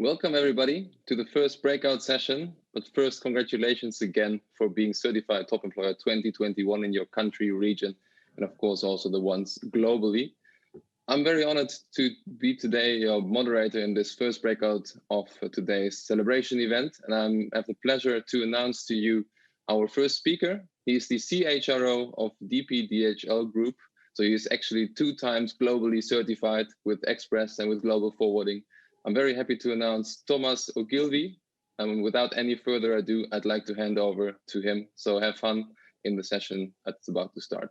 Welcome everybody to the first breakout session. But first, congratulations again for being certified Top Employer 2021 in your country, region, and of course also the ones globally. I'm very honored to be today your moderator in this first breakout of today's celebration event. And I have the pleasure to announce to you our first speaker. He's the CHRO of DPDHL Group. So he is actually 2 times globally certified with Express and with Global Forwarding. I'm very happy to announce Thomas Ogilvie. And without any further ado, I'd like to hand over to him. So have fun in the session that's about to start.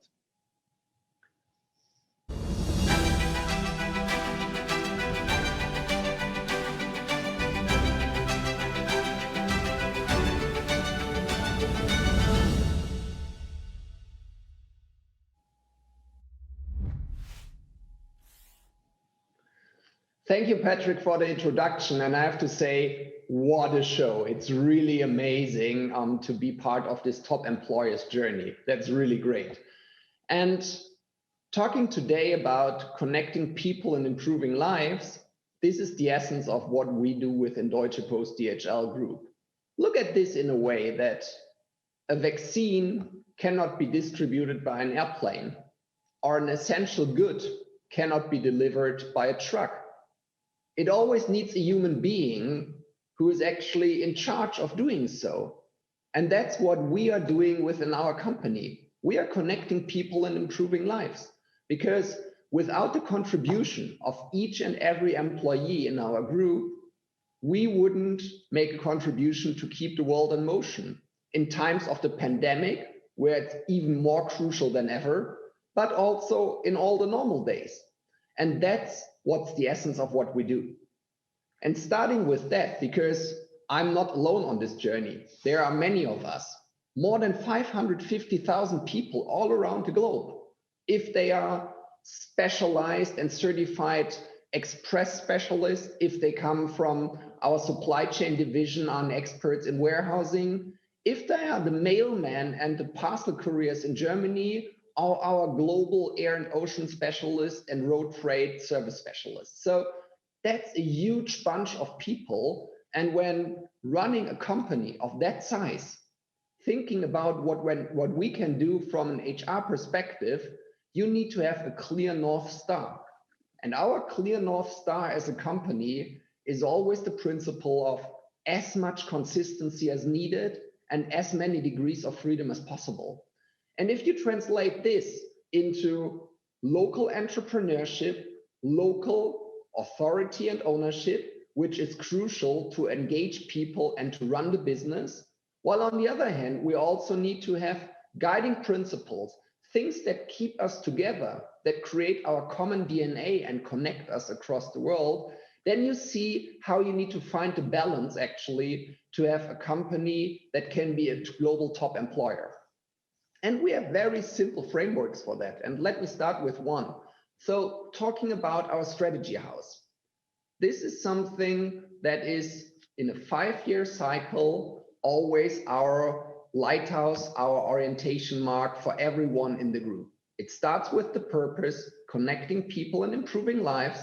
Thank you, Patrik, for the introduction. And I have to say, what a show. It's really amazing to be part of this top employers journey. That's really great. And talking today about connecting people and improving lives, this is the essence of what we do within Deutsche Post DHL Group. Look at this in a way that a vaccine cannot be distributed by an airplane, or an essential good cannot be delivered by a truck. It always needs a human being who is actually in charge of doing so. And that's what we are doing within our company. We are connecting people and improving lives, because without the contribution of each and every employee in our group, we wouldn't make a contribution to keep the world in motion in times of the pandemic, where it's even more crucial than ever, but also in all the normal days. And that's what's the essence of what we do. And starting with that, because I'm not alone on this journey, there are many of us, more than 550,000 people all around the globe. If they are specialized and certified express specialists, if they come from our supply chain division on experts in warehousing, if they are the mailman and the parcel couriers in Germany, our global air and ocean specialists and road freight service specialists. So that's a huge bunch of people. And when running a company of that size, thinking about what we can do from an HR perspective, you need to have a clear North Star. And our clear North Star as a company is always the principle of as much consistency as needed and as many degrees of freedom as possible. And if you translate this into local entrepreneurship, local authority and ownership, which is crucial to engage people and to run the business, while on the other hand, we also need to have guiding principles, things that keep us together, that create our common DNA and connect us across the world, then you see how you need to find the balance actually to have a company that can be a global top employer. And we have very simple frameworks for that. And let me start with one. So talking about our strategy house. This is something that is in a 5-year cycle, always our lighthouse, our orientation mark for everyone in the group. It starts with the purpose, connecting people and improving lives,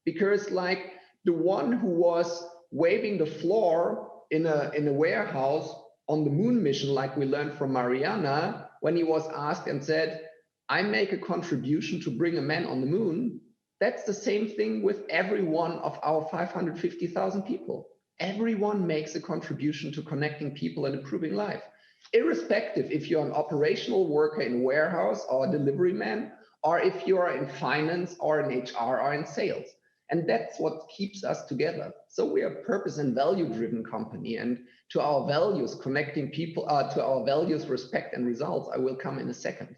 because like the one who was waving the floor in a warehouse on the moon mission, like we learned from Mariana, when he was asked and said, I make a contribution to bring a man on the moon, that's the same thing with every one of our 550,000 people. Everyone makes a contribution to connecting people and improving life, irrespective if you're an operational worker in a warehouse or a delivery man, or if you are in finance or in HR or in sales. And that's what keeps us together. So we are a purpose and value driven company, and to our values, connecting people, to our values, respect and results, I will come in a second.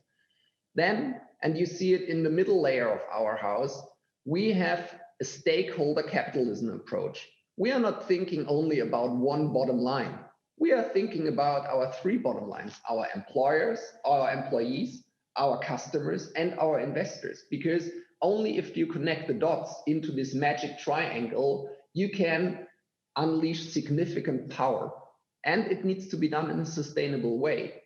Then, and you see it in the middle layer of our house, we have a stakeholder capitalism approach. We are not thinking only about one bottom line. We are thinking about our 3 bottom lines, our employers, our employees, our customers, and our investors, because only if you connect the dots into this magic triangle, you can unleash significant power. And it needs to be done in a sustainable way.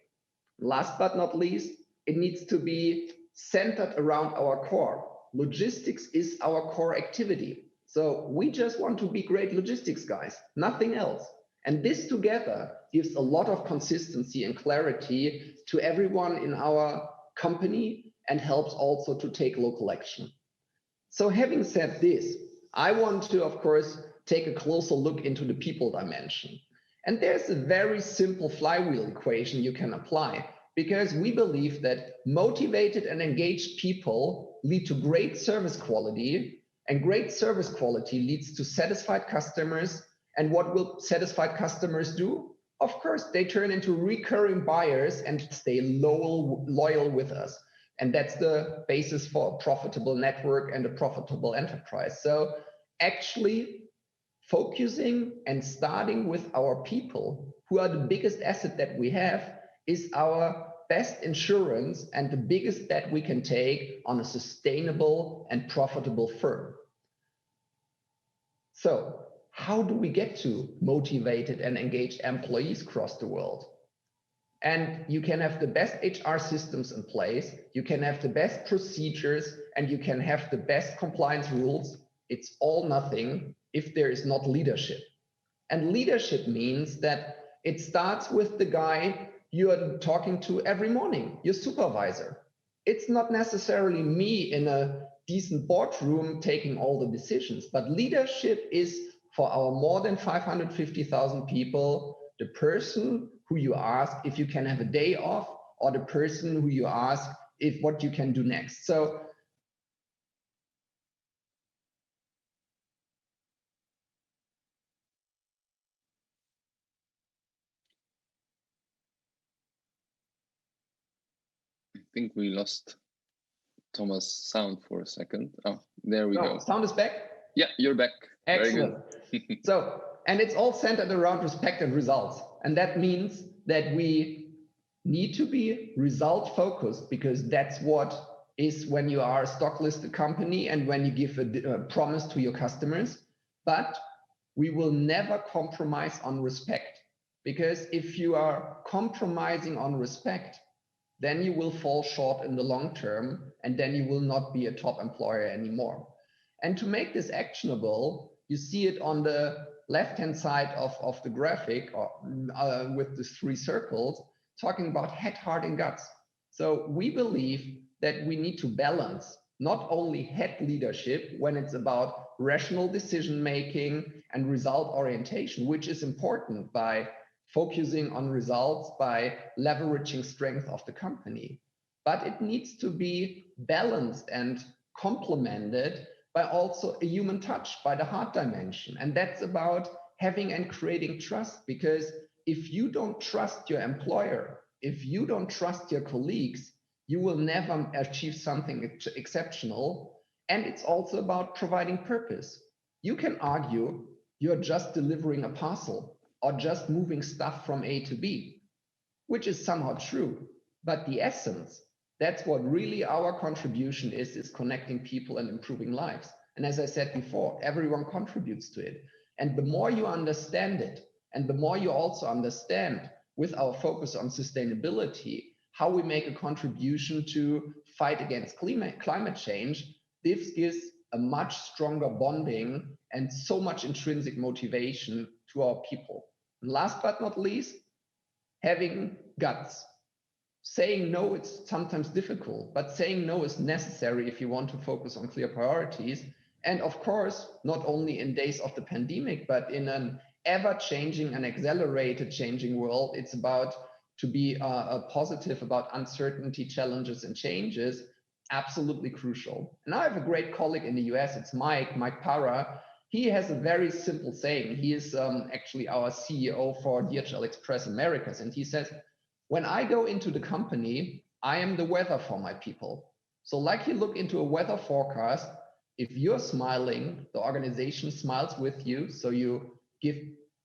Last but not least, it needs to be centered around our core. Logistics is our core activity. So we just want to be great logistics guys, nothing else. And this together gives a lot of consistency and clarity to everyone in our company and helps also to take local action. So having said this, I want to, of course, take a closer look into the people dimension. And there's a very simple flywheel equation you can apply, because we believe that motivated and engaged people lead to great service quality, and great service quality leads to satisfied customers. And what will satisfied customers do? Of course, they turn into recurring buyers and stay loyal with us. And that's the basis for a profitable network and a profitable enterprise. So actually focusing and starting with our people, who are the biggest asset that we have, is our best insurance and the biggest bet we can take on a sustainable and profitable firm. So how do we get to motivated and engaged employees across the world? And you can have the best HR systems in place, you can have the best procedures, and you can have the best compliance rules. It's all nothing if there is not leadership. And leadership means that it starts with the guy you are talking to every morning, your supervisor. It's not necessarily me in a decent boardroom taking all the decisions, but leadership is for our more than 550,000 people, the person who you ask if you can have a day off, or the person who you ask if what you can do next. So I think we lost Thomas' sound for a second. Oh, there we go. Sound is back? Yeah, you're back. Excellent. Very good. So, and it's all centered around respect and results. And that means that we need to be result focused, because that's what is when you are a stock listed company and when you give a promise to your customers. But we will never compromise on respect, because if you are compromising on respect, then you will fall short in the long term, and then you will not be a top employer anymore. And to make this actionable, you see it on the left-hand side of the graphic, or, with the three circles, talking about head, heart, and guts. So we believe that we need to balance not only head leadership when it's about rational decision-making and result orientation, which is important by focusing on results, by leveraging strength of the company, but it needs to be balanced and complemented by also a human touch, by the heart dimension. And that's about having and creating trust, because if you don't trust your employer, if you don't trust your colleagues, you will never achieve something exceptional. And it's also about providing purpose. You can argue you're just delivering a parcel or just moving stuff from A to B, which is somehow true. But the essence, that's what really our contribution is connecting people and improving lives. And as I said before, everyone contributes to it. And the more you understand it, and the more you also understand with our focus on sustainability, how we make a contribution to fight against climate change, this gives a much stronger bonding and so much intrinsic motivation to our people. And last but not least, having guts. Saying no, it's sometimes difficult, but saying no is necessary if you want to focus on clear priorities. And of course, not only in days of the pandemic, but in an ever-changing and accelerated changing world, it's about to be positive about uncertainty, challenges, and changes, absolutely crucial. And I have a great colleague in the US, it's Mike Parra. He has a very simple saying. He is actually our CEO for DHL Express Americas. And he says, when I go into the company, I am the weather for my people. So like you look into a weather forecast, if you're smiling, the organization smiles with you. So you give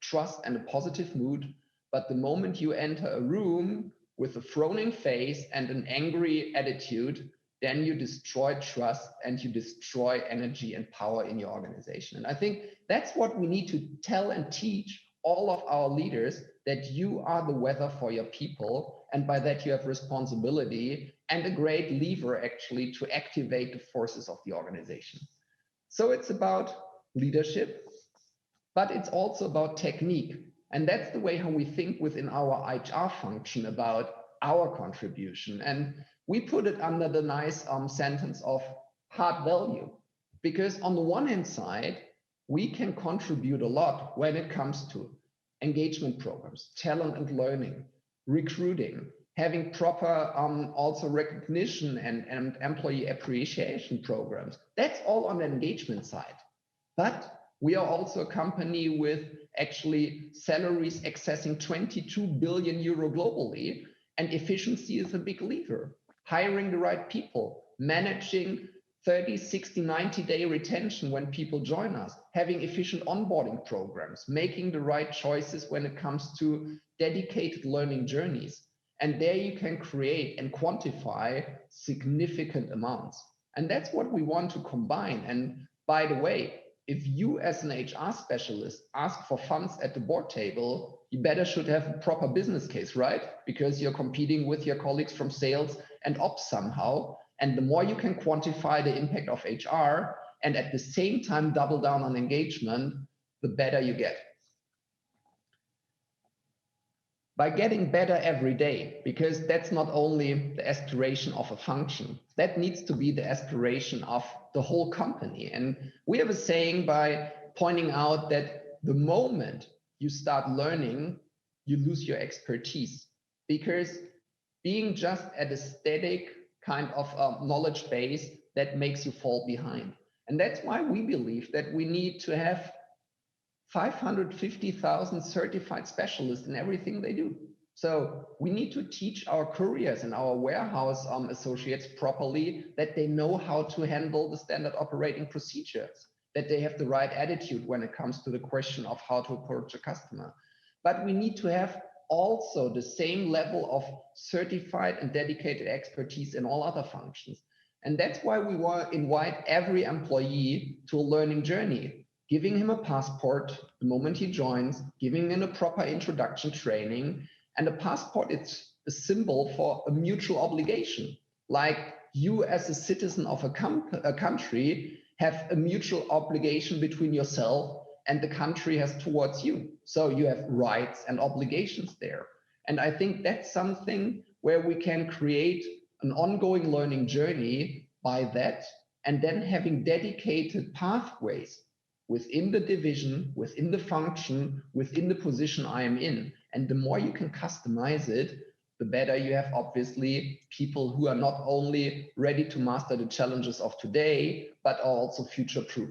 trust and a positive mood. But the moment you enter a room with a frowning face and an angry attitude, then you destroy trust and you destroy energy and power in your organization. And I think that's what we need to tell and teach all of our leaders, that you are the weather for your people. And by that you have responsibility and a great lever actually to activate the forces of the organization. So it's about leadership, but it's also about technique. And that's the way how we think within our HR function about our contribution. And we put it under the nice sentence of hard value, because on the one hand side, we can contribute a lot when it comes to engagement programs, talent and learning, recruiting, having proper also recognition and employee appreciation programs. That's all on the engagement side. But we are also a company with actually salaries accessing 22 billion euro globally, and efficiency is a big lever. Hiring the right people, managing 30, 60, 90-day retention when people join us, having efficient onboarding programs, making the right choices when it comes to dedicated learning journeys. And there you can create and quantify significant amounts. And that's what we want to combine. And by the way, if you as an HR specialist ask for funds at the board table, you better should have a proper business case, right? Because you're competing with your colleagues from sales and ops somehow. And the more you can quantify the impact of HR and at the same time double down on engagement, the better you get. By getting better every day, because that's not only the aspiration of a function, that needs to be the aspiration of the whole company. And we have a saying by pointing out that the moment you start learning, you lose your expertise, because being just at a static kind of knowledge base, that makes you fall behind. And that's why we believe that we need to have 550,000 certified specialists in everything they do. So we need to teach our couriers and our warehouse associates properly, that they know how to handle the standard operating procedures, that they have the right attitude when it comes to the question of how to approach a customer. But we need to have also the same level of certified and dedicated expertise in all other functions. And that's why we want to invite every employee to a learning journey, giving him a passport the moment he joins, giving him a proper introduction training. And a passport, it's a symbol for a mutual obligation. Like you as a citizen of a country have a mutual obligation between yourself and the country has towards you. So you have rights and obligations there. And I think that's something where we can create an ongoing learning journey by that, and then having dedicated pathways within the division, within the function, within the position I am in. And the more you can customize it, the better you have obviously people who are not only ready to master the challenges of today, but are also future-proof.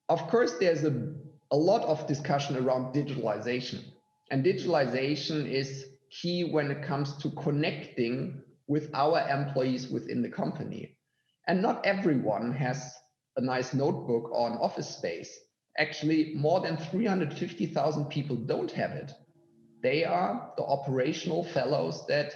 Of course, there's a lot of discussion around digitalization. And digitalization is key when it comes to connecting with our employees within the company. And not everyone has a nice notebook or an office space. Actually, more than 350,000 people don't have it. They are the operational fellows that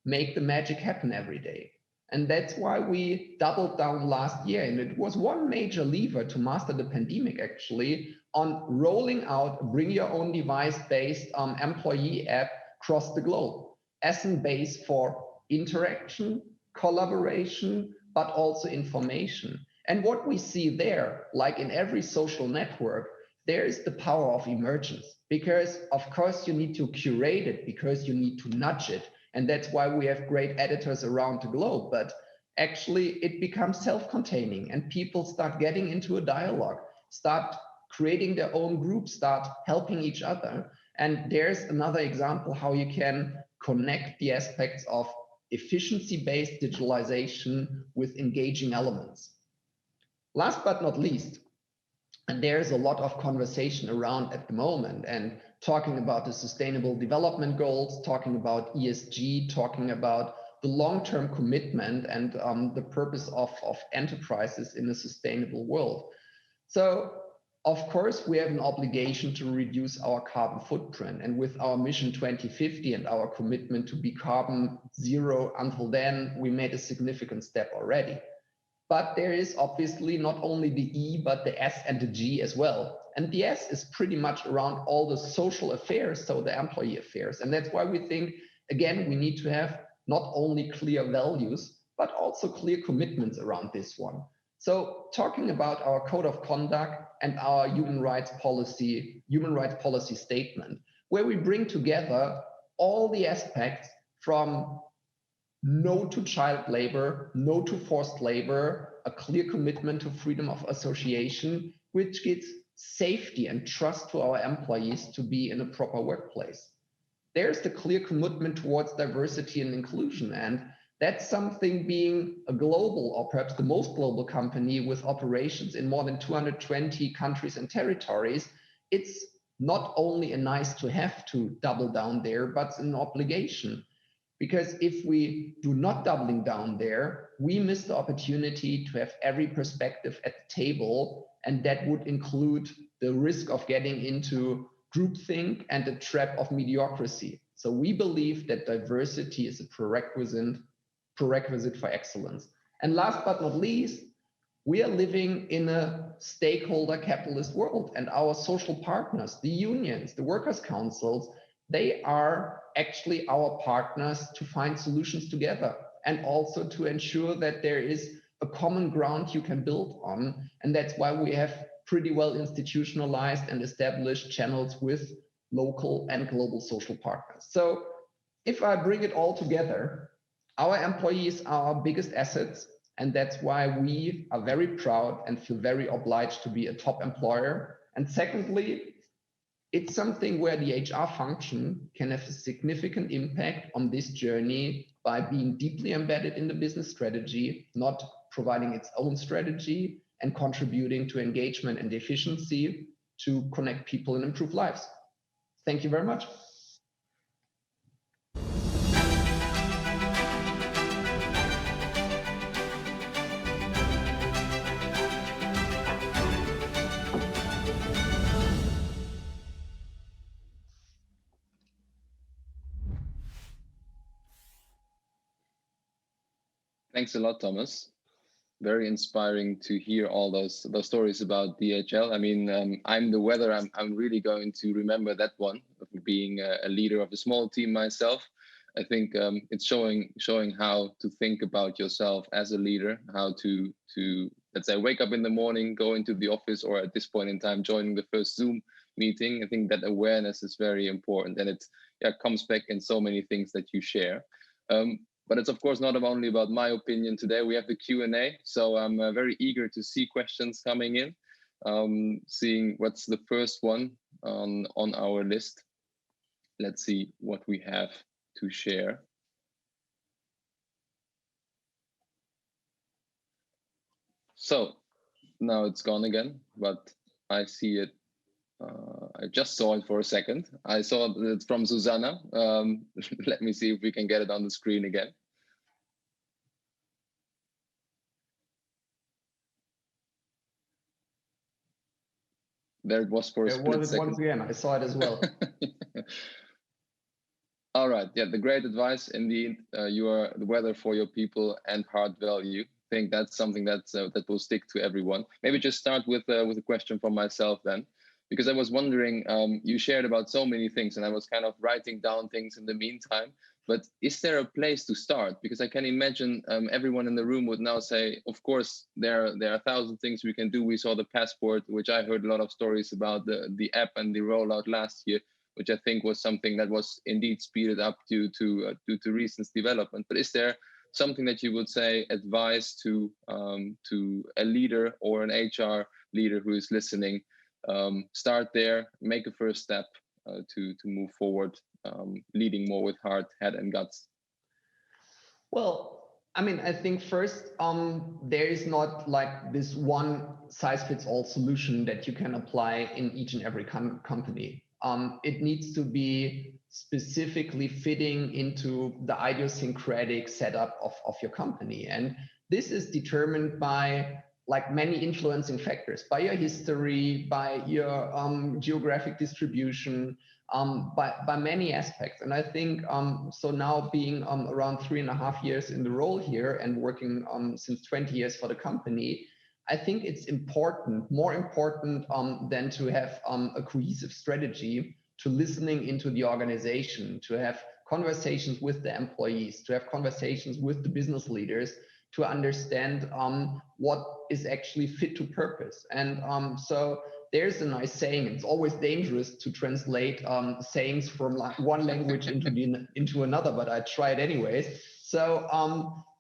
make the magic happen every day. And that's why we doubled down last year. And it was one major lever to master the pandemic, actually, on rolling out a bring your own device-based employee app across the globe as a base for interaction, collaboration, but also information. And what we see there, like in every social network, there is the power of emergence, because of course you need to curate it, because you need to nudge it. And that's why we have great editors around the globe. But actually it becomes self-containing and people start getting into a dialogue, start creating their own groups, start helping each other. And there's another example how you can connect the aspects of efficiency-based digitalization with engaging elements. Last but not least, and there's a lot of conversation around at the moment and talking about the sustainable development goals, talking about ESG, talking about the long-term commitment and the purpose of enterprises in a sustainable world. So, of course, we have an obligation to reduce our carbon footprint. And with our mission 2050 and our commitment to be carbon zero until then, we made a significant step already. But there is obviously not only the E, but the S and the G as well. And the S is pretty much around all the social affairs, so the employee affairs. And that's why we think, again, we need to have not only clear values, but also clear commitments around this one. So talking about our code of conduct and our human rights policy statement, where we bring together all the aspects from no to child labor, no to forced labor, a clear commitment to freedom of association, which gives safety and trust to our employees to be in a proper workplace. There's the clear commitment towards diversity and inclusion. And that's something, being a global, or perhaps the most global company with operations in more than 220 countries and territories, it's not only a nice to have to double down there, but an obligation. Because if we do not doubling down there, we miss the opportunity to have every perspective at the table, and that would include the risk of getting into groupthink and the trap of mediocrity. So we believe that diversity is a prerequisite for excellence. And last but not least, we are living in a stakeholder capitalist world, and our social partners, the unions, the workers' councils, they are actually our partners to find solutions together, and also to ensure that there is a common ground you can build on. And that's why we have pretty well institutionalized and established channels with local and global social partners. So if I bring it all together, our employees are our biggest assets, and that's why we are very proud and feel very obliged to be a top employer. And secondly, it's something where the HR function can have a significant impact on this journey by being deeply embedded in the business strategy, not providing its own strategy, and contributing to engagement and efficiency to connect people and improve lives. Thank you very much. Thanks a lot, Thomas. Very inspiring to hear all those stories about DHL. I mean, I'm the weather. I'm really going to remember that one, of being a leader of a small team myself. I think it's showing how to think about yourself as a leader, how to let's say wake up in the morning, go into the office, or at this point in time joining the first Zoom meeting. I think that awareness is very important, and it comes back in so many things that you share. But it's of course not only about my opinion today. We have the Q&A, so I'm very eager to see questions coming in. Seeing what's the first one on our list. Let's see what we have to share. So now it's gone again, but I see it. I just saw it for a second. I saw it's from Susanna. Let me see if we can get it on the screen again. There it was for a split second. Once again, I saw it as well. All right. Yeah, the great advice indeed. You are the weather for your people and hard value. I think that's something that will stick to everyone. Maybe just start with a question from myself then, because I was wondering, you shared about so many things, and I was kind of writing down things in the meantime. But is there a place to start? Because I can imagine everyone in the room would now say, of course, there are 1,000 things we can do. We saw the passport, which I heard a lot of stories about, the app and the rollout last year, which I think was something that was indeed speeded up due to recent development. But is there something that you would say, advice to a leader or an HR leader who is listening? Start there, make a first step to move forward, leading more with heart, head, and guts. Well, I mean, I think first, there is not like this one size fits all solution that you can apply in each and every company. It needs to be specifically fitting into the idiosyncratic setup of your company. And this is determined by like many influencing factors, by your history, by your geographic distribution, by many aspects. And I think, so now being around 3.5 years in the role here and working since 20 years for the company, I think it's important, more important than to have a cohesive strategy, to listening into the organization, to have conversations with the employees, to have conversations with the business leaders, to understand what is actually fit to purpose. And so there's a nice saying. It's always dangerous to translate sayings from one language into another, but I try it anyways. So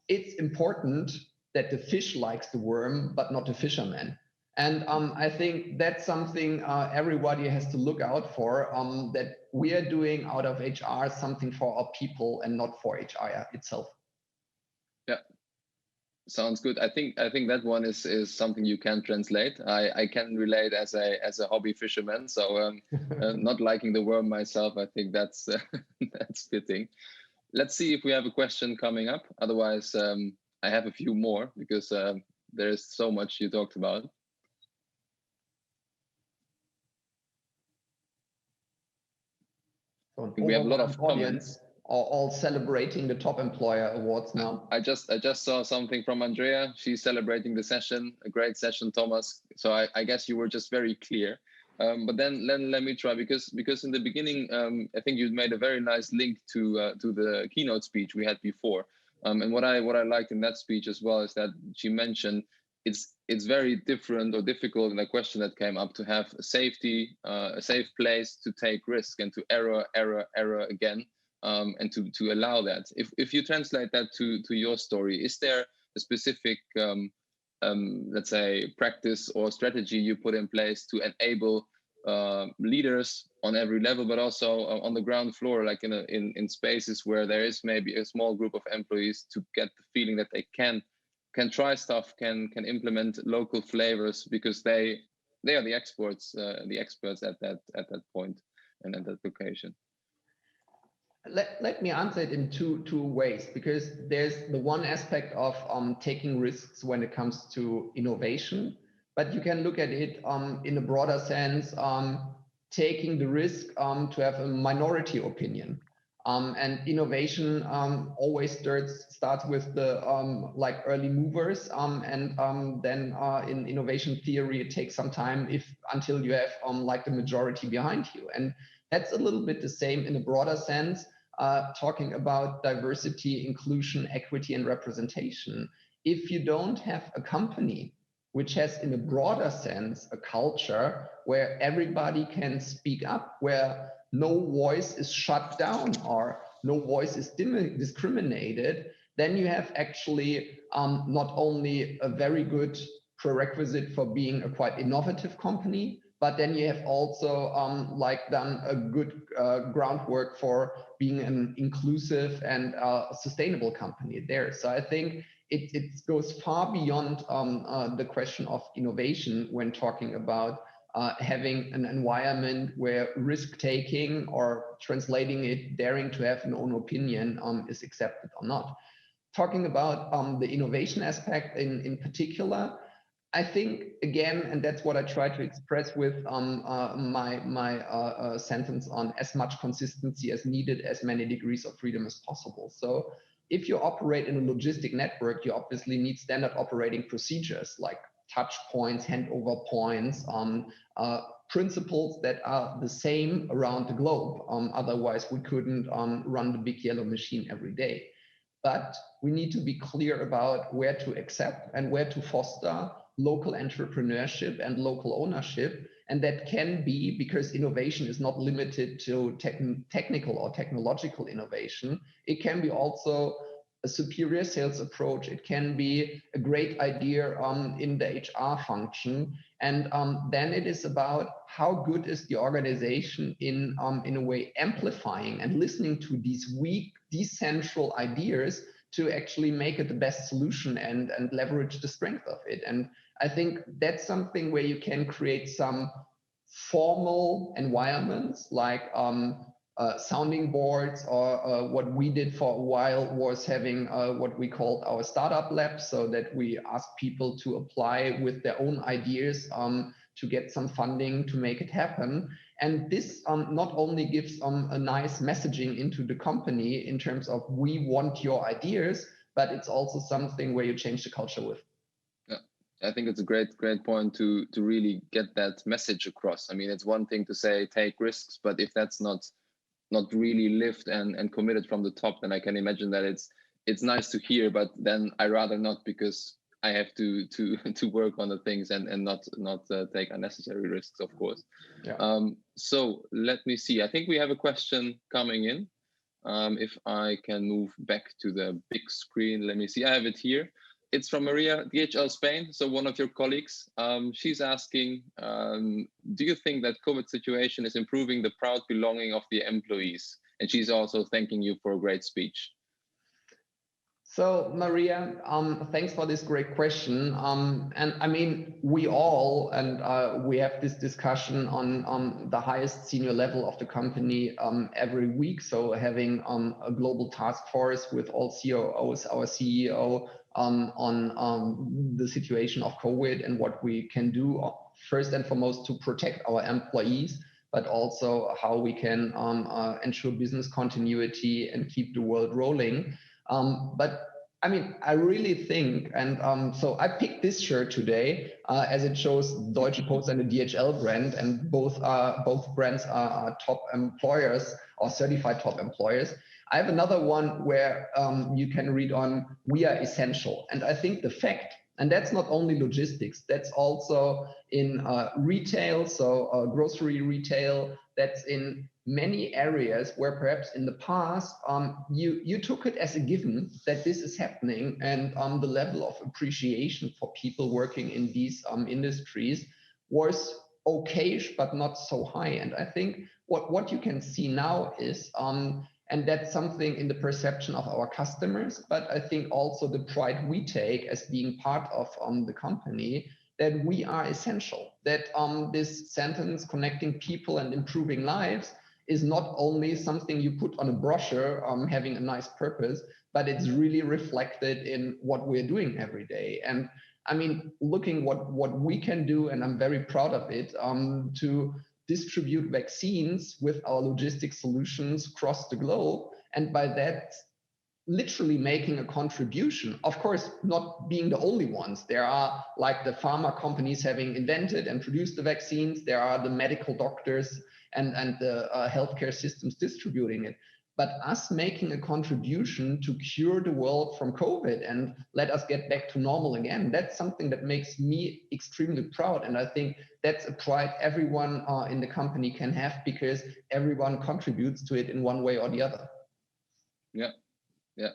it's important that the fish likes the worm, but not the fisherman. And I think that's something everybody has to look out for, that we are doing out of HR something for our people and not for HR itself. Yeah, sounds good. I think that one is something you can translate. I can relate as a hobby fisherman, so not liking the worm myself. I think that's that's fitting. Let's see if we have a question coming up. Otherwise, I have a few more because there's so much you talked about. So we have a lot of comments. Are all celebrating the Top Employer Awards now. I just saw something from Andrea. She's celebrating the session. A great session, Thomas. So I guess you were just very clear. But then let me try, because in the beginning, I think you made a very nice link to the keynote speech we had before. And what I liked in that speech as well is that she mentioned it's very different or difficult in a question that came up to have safety, a safe place to take risk and to error again, and to allow that. If you translate that to your story, is there a specific let's say practice or strategy you put in place to enable leaders on every level, but also on the ground floor, like in spaces where there is maybe a small group of employees, to get the feeling that they can try stuff, can implement local flavors, because they are the experts at that point and at that location? Let me answer it in two ways, because there's the one aspect of taking risks when it comes to innovation, but you can look at it in a broader sense, taking the risk to have a minority opinion. And innovation always starts with the like early movers, and then in innovation theory it takes some time until you have like the majority behind you. And that's a little bit the same in a broader sense, talking about diversity, inclusion, equity, and representation. If you don't have a company which has, in a broader sense, a culture where everybody can speak up, where no voice is shut down or no voice is discriminated, then you have actually not only a very good prerequisite for being a quite innovative company, but then you have also like done a good groundwork for being an inclusive and sustainable company there. So I think it goes far beyond the question of innovation when talking about having an environment where risk-taking, or translating it, daring to have an own opinion, is accepted or not. Talking about the innovation aspect in particular, I think, again, and that's what I try to express with my sentence on as much consistency as needed, as many degrees of freedom as possible. So if you operate in a logistic network, you obviously need standard operating procedures like touch points, handover points, principles that are the same around the globe. Otherwise, we couldn't run the big yellow machine every day. But we need to be clear about where to accept and where to foster local entrepreneurship and local ownership. And that can be, because innovation is not limited to technical or technological innovation. It can be also a superior sales approach. It can be a great idea in the HR function. And then it is about how good is the organization in a way amplifying and listening to these weak, decentral ideas to actually make it the best solution and leverage the strength of it. And I think that's something where you can create some formal environments like sounding boards, or what we did for a while was having what we called our startup lab, so that we ask people to apply with their own ideas to get some funding to make it happen. And this not only gives a nice messaging into the company in terms of we want your ideas, but it's also something where you change the culture with. Yeah, I think it's a great point to really get that message across. I mean, it's one thing to say take risks, but if that's not really lived and committed from the top, then I can imagine that it's nice to hear, but then I rather not, because I have to work on the things and not take unnecessary risks, of course. Yeah. So let me see. I think we have a question coming in. If I can move back to the big screen, let me see. I have it here. It's from Maria, DHL Spain, so one of your colleagues. She's asking, do you think that COVID situation is improving the proud belonging of the employees? And she's also thanking you for a great speech. So Maria, thanks for this great question. And I mean, we all, and we have this discussion on the highest senior level of the company every week. So having a global task force with all COOs, our CEO, on the situation of COVID and what we can do first and foremost to protect our employees, but also how we can ensure business continuity and keep the world rolling. But I mean, I really think, and so I picked this shirt today as it shows Deutsche Post and the DHL brand, and both brands are top employers or certified top employers. I have another one where you can read on, "We are essential." And I think the fact, and that's not only logistics, that's also in retail, so grocery retail, that's in many areas where perhaps in the past you took it as a given that this is happening, and the level of appreciation for people working in these industries was okayish but not so high. And I think what you can see now is and that's something in the perception of our customers, but I think also the pride we take as being part of the company, that we are essential, that this sentence, connecting people and improving lives, is not only something you put on a brochure having a nice purpose, but it's really reflected in what we're doing every day. And I mean, looking what we can do, and I'm very proud of it, to distribute vaccines with our logistics solutions across the globe, and by that literally making a contribution. Of course, not being the only ones. There are like the pharma companies having invented and produced the vaccines. There are the medical doctors and the healthcare systems distributing it. But us making a contribution to cure the world from COVID and let us get back to normal again, that's something that makes me extremely proud. And I think that's a pride everyone in the company can have, because everyone contributes to it in one way or the other. Yeah,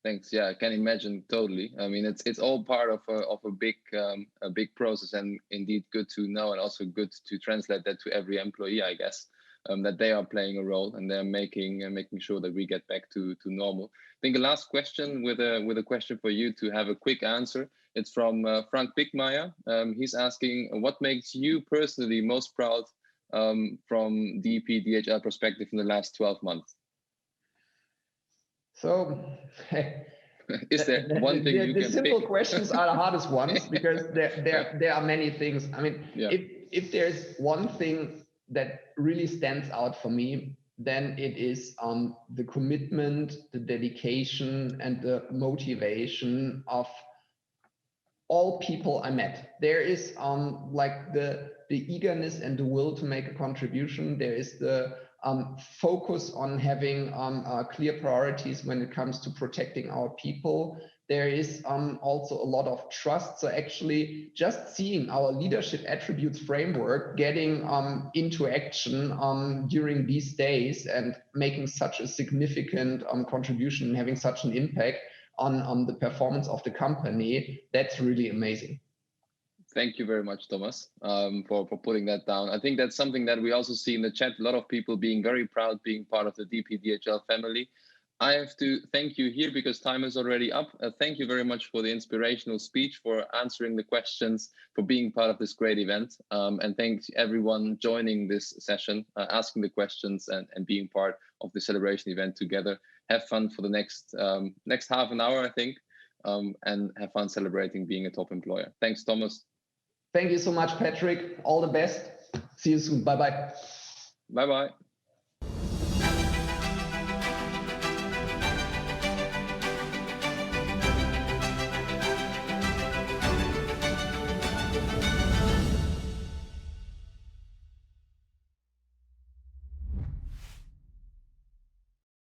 thanks. Yeah, I can imagine totally. I mean, it's all part of a big process, and indeed good to know, and also good to translate that to every employee, I guess, that they are playing a role and they're making sure that we get back to normal. I think the last question with a question for you to have a quick answer. It's from Frank Bickmeyer. He's asking, what makes you personally most proud from DP DHL perspective in the last 12 months? So, is there one thing you can pick? The simple questions are the hardest ones, because there are many things. I mean, yeah. If there's one thing that really stands out for me, then it is the commitment, the dedication, and the motivation of all people I met. There is like the eagerness and the will to make a contribution. There is the focus on having clear priorities when it comes to protecting our people. There is also a lot of trust. So actually just seeing our leadership attributes framework getting into action during these days and making such a significant contribution and having such an impact on the performance of the company, that's really amazing. Thank you very much, Thomas, for putting that down. I think that's something that we also see in the chat. A lot of people being very proud being part of the DP DHL family. I have to thank you here because time is already up. Thank you very much for the inspirational speech, for answering the questions, for being part of this great event. And thanks everyone joining this session, asking the questions and being part of the celebration event together. Have fun for the next half an hour, I think, and have fun celebrating being a top employer. Thanks, Thomas. Thank you so much, Patrik. All the best. See you soon. Bye-bye. Bye-bye.